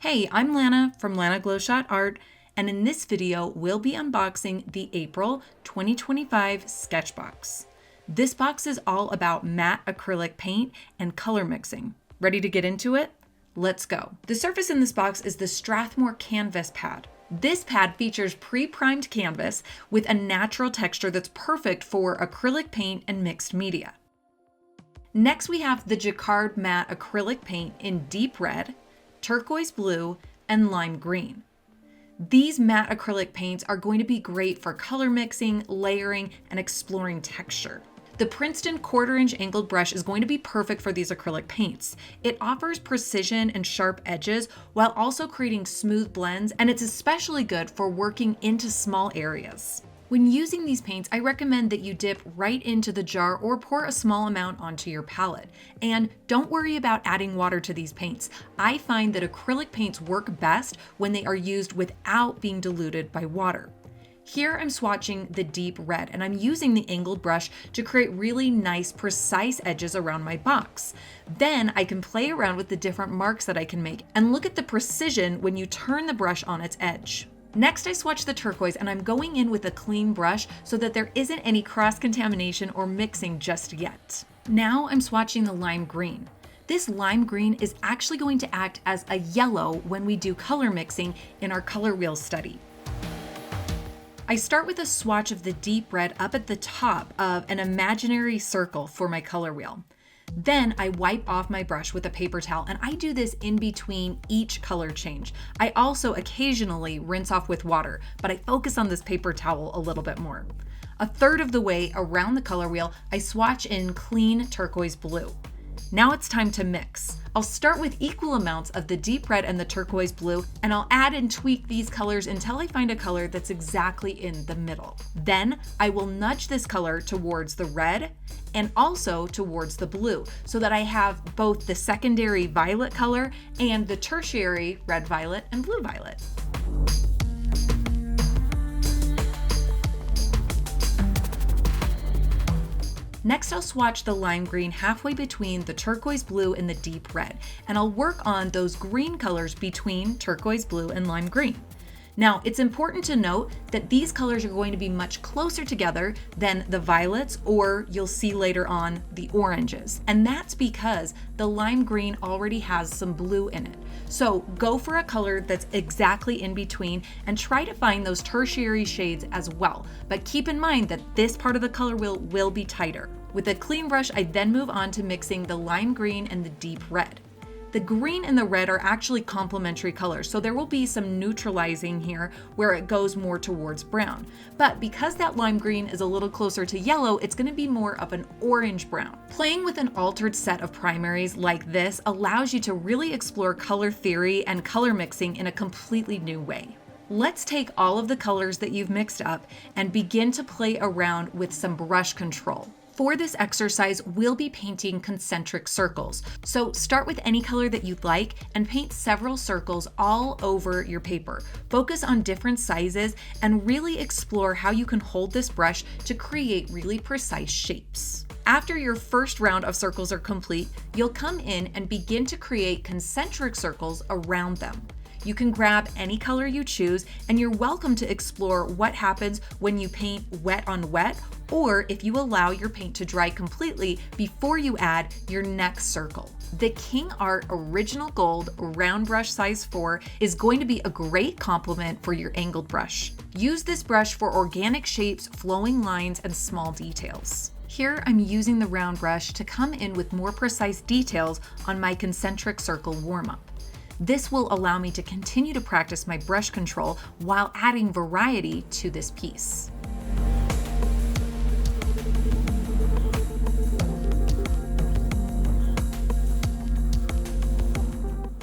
Hey, I'm Lana from Lana Gloschat Art, and in this video, we'll be unboxing the April 2025 Sketchbox. This box is all about matte acrylic paint and color mixing. Ready to get into it? Let's go. The surface in this box is the Strathmore canvas pad. This pad features pre-primed canvas with a natural texture that's perfect for acrylic paint and mixed media. Next, we have the Jacquard matte acrylic paint in deep red, turquoise blue, and lime green. These matte acrylic paints are going to be great for color mixing, layering, and exploring texture. The Princeton 1/4 inch angled brush is going to be perfect for these acrylic paints. It offers precision and sharp edges while also creating smooth blends, and it's especially good for working into small areas. When using these paints, I recommend that you dip right into the jar or pour a small amount onto your palette. And don't worry about adding water to these paints. I find that acrylic paints work best when they are used without being diluted by water. Here I'm swatching the deep red, and I'm using the angled brush to create really nice, precise edges around my box. Then I can play around with the different marks that I can make and look at the precision when you turn the brush on its edge. Next, I swatch the turquoise, and I'm going in with a clean brush so that there isn't any cross-contamination or mixing just yet. Now I'm swatching the lime green. This lime green is actually going to act as a yellow when we do color mixing in our color wheel study. I start with a swatch of the deep red up at the top of an imaginary circle for my color wheel. Then I wipe off my brush with a paper towel, and I do this in between each color change. I also occasionally rinse off with water, but I focus on this paper towel a little bit more. A third of the way around the color wheel, I swatch in clean turquoise blue. Now it's time to mix. I'll start with equal amounts of the deep red and the turquoise blue, and I'll add and tweak these colors until I find a color that's exactly in the middle. Then I will nudge this color towards the red and also towards the blue so that I have both the secondary violet color and the tertiary red violet and blue violet. Next, I'll swatch the lime green halfway between the turquoise blue and the deep red, and I'll work on those green colors between turquoise blue and lime green. Now, it's important to note that these colors are going to be much closer together than the violets, or you'll see later on the oranges. And that's because the lime green already has some blue in it. So go for a color that's exactly in between and try to find those tertiary shades as well. But keep in mind that this part of the color wheel will be tighter. With a clean brush, I then move on to mixing the lime green and the deep red. The green and the red are actually complementary colors, so there will be some neutralizing here where it goes more towards brown. But because that lime green is a little closer to yellow, it's going to be more of an orange brown. Playing with an altered set of primaries like this allows you to really explore color theory and color mixing in a completely new way. Let's take all of the colors that you've mixed up and begin to play around with some brush control. For this exercise, we'll be painting concentric circles. So start with any color that you'd like and paint several circles all over your paper. Focus on different sizes and really explore how you can hold this brush to create really precise shapes. After your first round of circles are complete, you'll come in and begin to create concentric circles around them. You can grab any color you choose, and you're welcome to explore what happens when you paint wet on wet, or if you allow your paint to dry completely before you add your next circle. The King Art Original Gold Round Brush Size 4 is going to be a great complement for your angled brush. Use this brush for organic shapes, flowing lines, and small details. Here I'm using the round brush to come in with more precise details on my concentric circle warm-up. This will allow me to continue to practice my brush control while adding variety to this piece.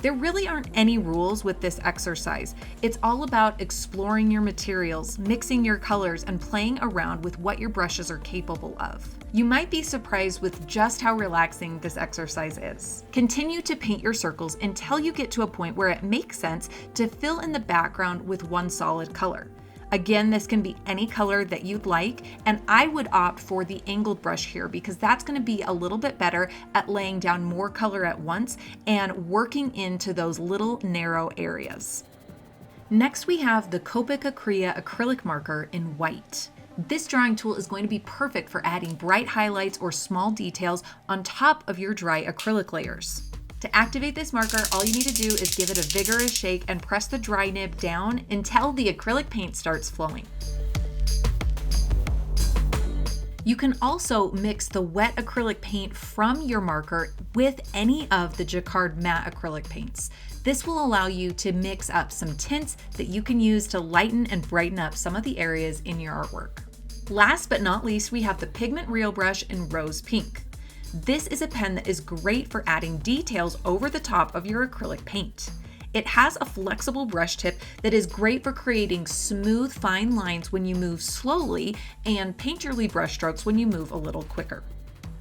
There really aren't any rules with this exercise. It's all about exploring your materials, mixing your colors, and playing around with what your brushes are capable of. You might be surprised with just how relaxing this exercise is. Continue to paint your circles until you get to a point where it makes sense to fill in the background with one solid color. Again, this can be any color that you'd like, and I would opt for the angled brush here because that's going to be a little bit better at laying down more color at once and working into those little narrow areas. Next, we have the Copic Acrylic acrylic marker in white. This drawing tool is going to be perfect for adding bright highlights or small details on top of your dry acrylic layers. To activate this marker, all you need to do is give it a vigorous shake and press the dry nib down until the acrylic paint starts flowing. You can also mix the wet acrylic paint from your marker with any of the Jacquard matte acrylic paints. This will allow you to mix up some tints that you can use to lighten and brighten up some of the areas in your artwork. Last but not least, we have the Pigment Real Brush in Rose Pink. This is a pen that is great for adding details over the top of your acrylic paint. It has a flexible brush tip that is great for creating smooth, fine lines when you move slowly and painterly brush strokes when you move a little quicker.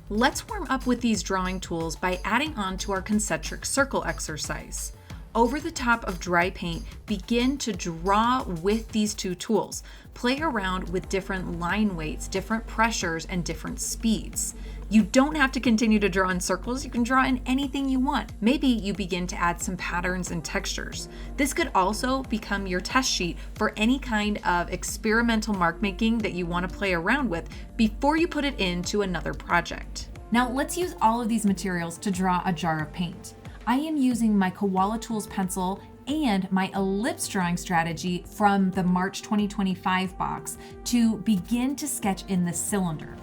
Let's warm up with these drawing tools by adding on to our concentric circle exercise. Over the top of dry paint, begin to draw with these two tools. Play around with different line weights, different pressures, and different speeds. You don't have to continue to draw in circles, you can draw in anything you want. Maybe you begin to add some patterns and textures. This could also become your test sheet for any kind of experimental mark making that you want to play around with before you put it into another project. Now let's use all of these materials to draw a jar of paint. I am using my Koala Tools pencil and my ellipse drawing strategy from the March 2025 box to begin to sketch in the cylinder.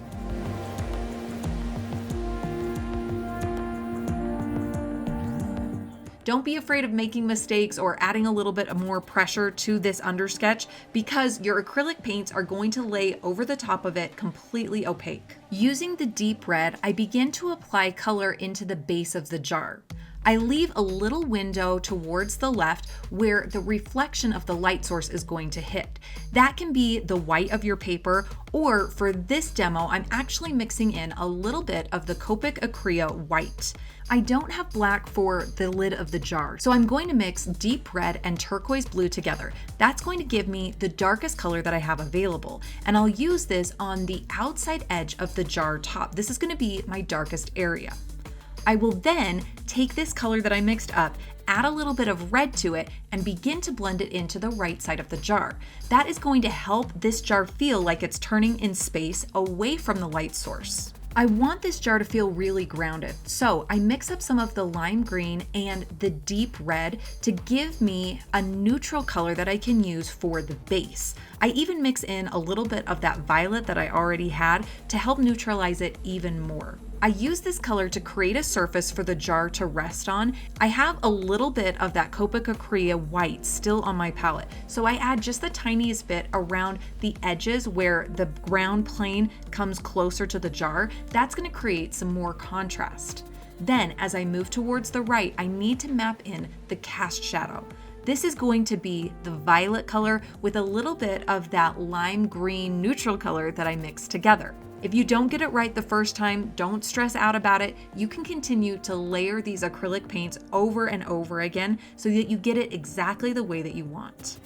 Don't be afraid of making mistakes or adding a little bit more pressure to this undersketch because your acrylic paints are going to lay over the top of it completely opaque. Using the deep red, I begin to apply color into the base of the jar. I leave a little window towards the left where the reflection of the light source is going to hit. That can be the white of your paper, or for this demo, I'm actually mixing in a little bit of the Copic Acrylic white. I don't have black for the lid of the jar, so I'm going to mix deep red and turquoise blue together. That's going to give me the darkest color that I have available, and I'll use this on the outside edge of the jar top. This is going to be my darkest area. I will then take this color that I mixed up, add a little bit of red to it, and begin to blend it into the right side of the jar. That is going to help this jar feel like it's turning in space away from the light source. I want this jar to feel really grounded, so I mix up some of the lime green and the deep red to give me a neutral color that I can use for the base. I even mix in a little bit of that violet that I already had to help neutralize it even more. I use this color to create a surface for the jar to rest on. I have a little bit of that Copic Acrylic white still on my palette, so I add just the tiniest bit around the edges where the ground plane comes closer to the jar. That's going to create some more contrast. Then, as I move towards the right, I need to map in the cast shadow. This is going to be the violet color with a little bit of that lime green neutral color that I mixed together. If you don't get it right the first time, don't stress out about it. You can continue to layer these acrylic paints over and over again so that you get it exactly the way that you want.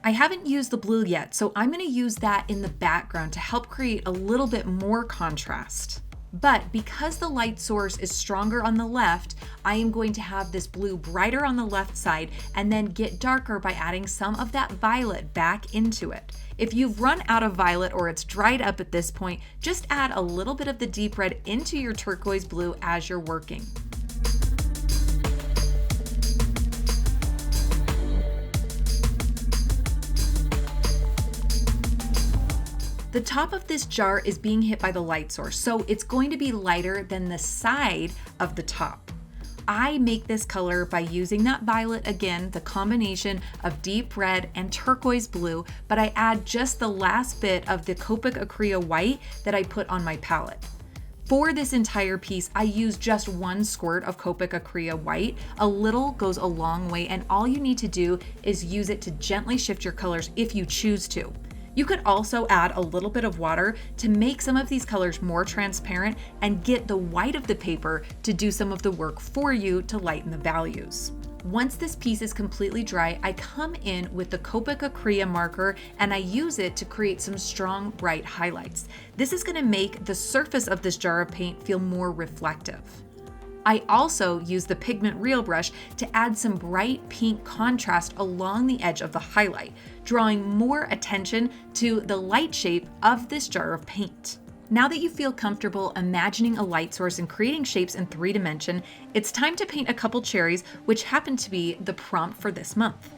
I haven't used the blue yet, so I'm going to use that in the background to help create a little bit more contrast. But because the light source is stronger on the left, I am going to have this blue brighter on the left side and then get darker by adding some of that violet back into it. If you've run out of violet or it's dried up at this point, just add a little bit of the deep red into your turquoise blue as you're working. The top of this jar is being hit by the light source, so it's going to be lighter than the side of the top. I make this color by using that violet again, the combination of deep red and turquoise blue, but I add just the last bit of the Copic Acrylic white that I put on my palette. For this entire piece, I use just one squirt of Copic Acrylic white. A little goes a long way, and all you need to do is use it to gently shift your colors if you choose to. You could also add a little bit of water to make some of these colors more transparent and get the white of the paper to do some of the work for you to lighten the values. Once this piece is completely dry, I come in with the Copic Acrylic marker and I use it to create some strong, bright highlights. This is going to make the surface of this jar of paint feel more reflective. I also use the pigment reel brush to add some bright pink contrast along the edge of the highlight, drawing more attention to the light shape of this jar of paint. Now that you feel comfortable imagining a light source and creating shapes in 3D, it's time to paint a couple cherries, which happen to be the prompt for this month.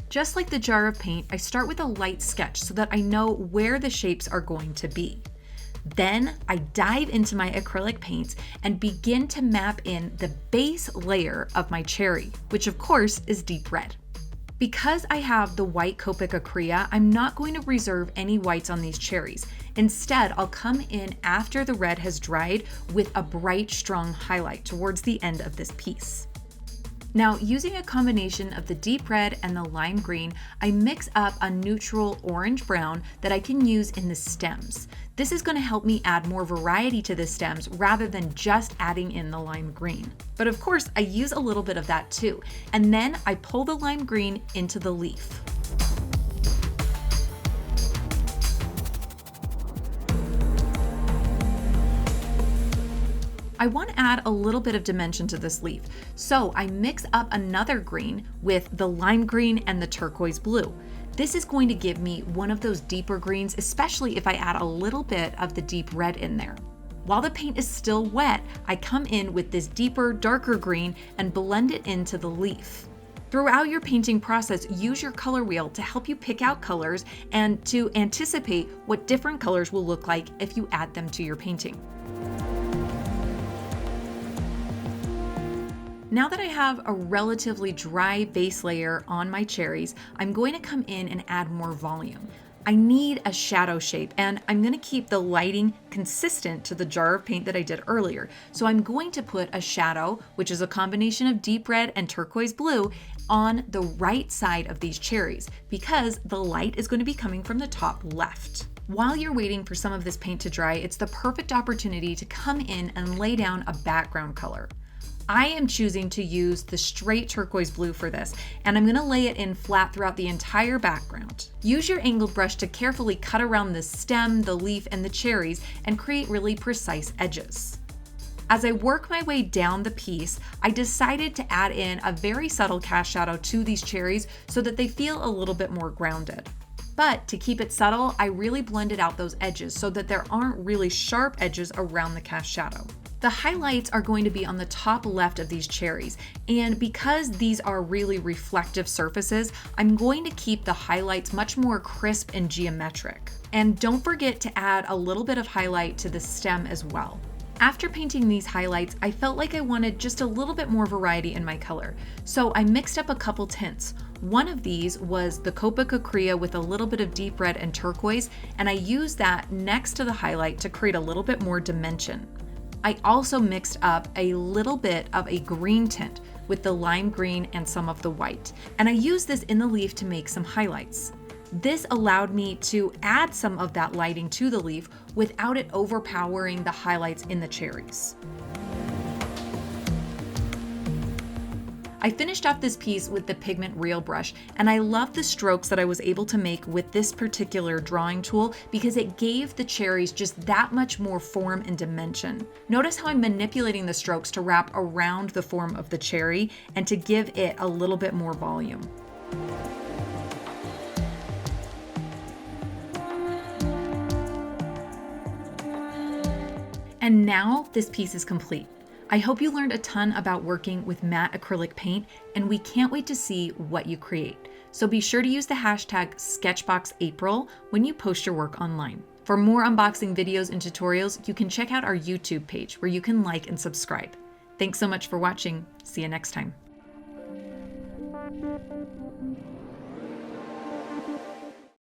Just like the jar of paint, I start with a light sketch so that I know where the shapes are going to be. Then I dive into my acrylic paints and begin to map in the base layer of my cherry, which of course is deep red. Because I have the white Copic Acrylic, I'm not going to reserve any whites on these cherries. Instead, I'll come in after the red has dried with a bright, strong highlight towards the end of this piece. Now, using a combination of the deep red and the lime green, I mix up a neutral orange-brown that I can use in the stems. This is going to help me add more variety to the stems rather than just adding in the lime green. But of course, I use a little bit of that too. And then I pull the lime green into the leaf. I want to add a little bit of dimension to this leaf, so I mix up another green with the lime green and the turquoise blue. This is going to give me one of those deeper greens, especially if I add a little bit of the deep red in there. While the paint is still wet, I come in with this deeper, darker green and blend it into the leaf. Throughout your painting process, use your color wheel to help you pick out colors and to anticipate what different colors will look like if you add them to your painting. Now that I have a relatively dry base layer on my cherries, I'm going to come in and add more volume. I need a shadow shape, and I'm going to keep the lighting consistent to the jar of paint that I did earlier. So I'm going to put a shadow, which is a combination of deep red and turquoise blue, on the right side of these cherries because the light is going to be coming from the top left. While you're waiting for some of this paint to dry, it's the perfect opportunity to come in and lay down a background color. I am choosing to use the straight turquoise blue for this, and I'm gonna lay it in flat throughout the entire background. Use your angled brush to carefully cut around the stem, the leaf, and the cherries and create really precise edges. As I work my way down the piece, I decided to add in a very subtle cast shadow to these cherries so that they feel a little bit more grounded. But to keep it subtle, I really blended out those edges so that there aren't really sharp edges around the cast shadow. The highlights are going to be on the top left of these cherries, and because these are really reflective surfaces, I'm going to keep the highlights much more crisp and geometric. And don't forget to add a little bit of highlight to the stem as well. After painting these highlights, I felt like I wanted just a little bit more variety in my color, so I mixed up a couple tints. One of these was the Copic Acrylic with a little bit of deep red and turquoise, and I used that next to the highlight to create a little bit more dimension. I also mixed up a little bit of a green tint with the lime green and some of the white, and I used this in the leaf to make some highlights. This allowed me to add some of that lighting to the leaf without it overpowering the highlights in the cherries. I finished off this piece with the pigment reel brush, and I love the strokes that I was able to make with this particular drawing tool because it gave the cherries just that much more form and dimension. Notice how I'm manipulating the strokes to wrap around the form of the cherry and to give it a little bit more volume. And now this piece is complete. I hope you learned a ton about working with matte acrylic paint, and we can't wait to see what you create. So be sure to use the hashtag SketchboxApril when you post your work online. For more unboxing videos and tutorials, you can check out our YouTube page where you can like and subscribe. Thanks so much for watching. See you next time.